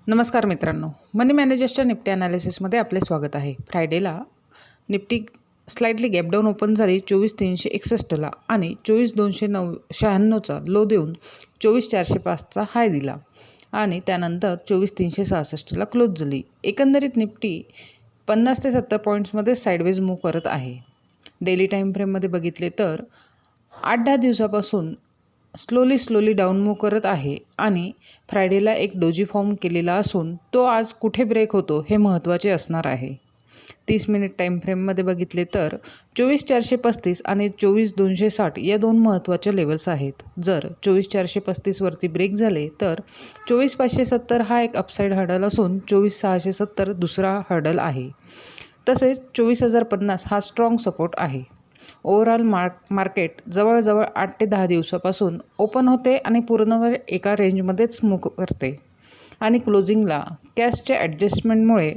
नमस्कार मित्रांनो, मनी मॅनेजर्सच्या निफ्टी ॲनालिसिसमध्ये आपले स्वागत आहे। फ्रायडेला Nifty slightly gap down open झाली 24,361ला आणि 24,296चा लो देऊन 24,405चा हाय दिला आणि त्यानंतर 24,366ला क्लोज झाली। एकंदरीत निफ्टी 50 ते 70 पॉईंट्समध्ये साइडवेज मूव्ह करत आहे। डेली टाईम फ्रेममध्ये बघितले तर 8-10 दिवसापासून स्लोली डाऊन मूव्ह करत आहे आणि फ्रायडेला एक डोजी फॉर्म केलेला असून तो आज कुठे ब्रेक होतो हे महत्त्वाचे असणार आहे। 30 मिनिट टाईम फ्रेममध्ये बघितले तर 24,435 आणि 24,260 या दोन महत्त्वाच्या लेवल्स आहेत। जर 24,435 वरती ब्रेक झाले तर 24,570 हा एक अपसाईड हर्डल असून 24,670 दुसरा हर्डल आहे। तसेच 24,050 हा स्ट्रॉंग सपोर्ट आहे। ओव्हरऑल मार्केट जवळजवळ 8 ते 10 दिवसापासून ओपन होते आणि पूर्णवेळ एका रेंजमध्येच मूव्ह करते आणि क्लोजिंगला कॅशच्या ॲडजस्टमेंटमुळे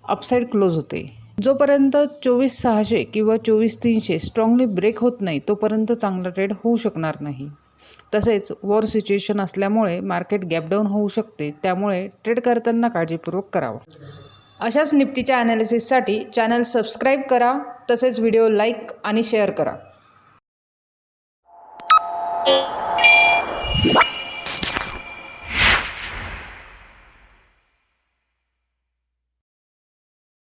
अपसाईड क्लोज होते। जोपर्यंत 24,600 किंवा 24,300 स्ट्रॉंगली ब्रेक होत नाही तोपर्यंत चांगला ट्रेड होऊ शकणार नाही। तसेच वॉर सिच्युएशन असल्यामुळे मार्केट गॅप डाऊन होऊ शकते, त्यामुळे ट्रेड करताना काळजीपूर्वक करावा। अशाच निफ्टीच्या ॲनालिसिससाठी चॅनल सबस्क्राईब करा, तसेच व्हिडिओ लाईक आणि शेअर करा।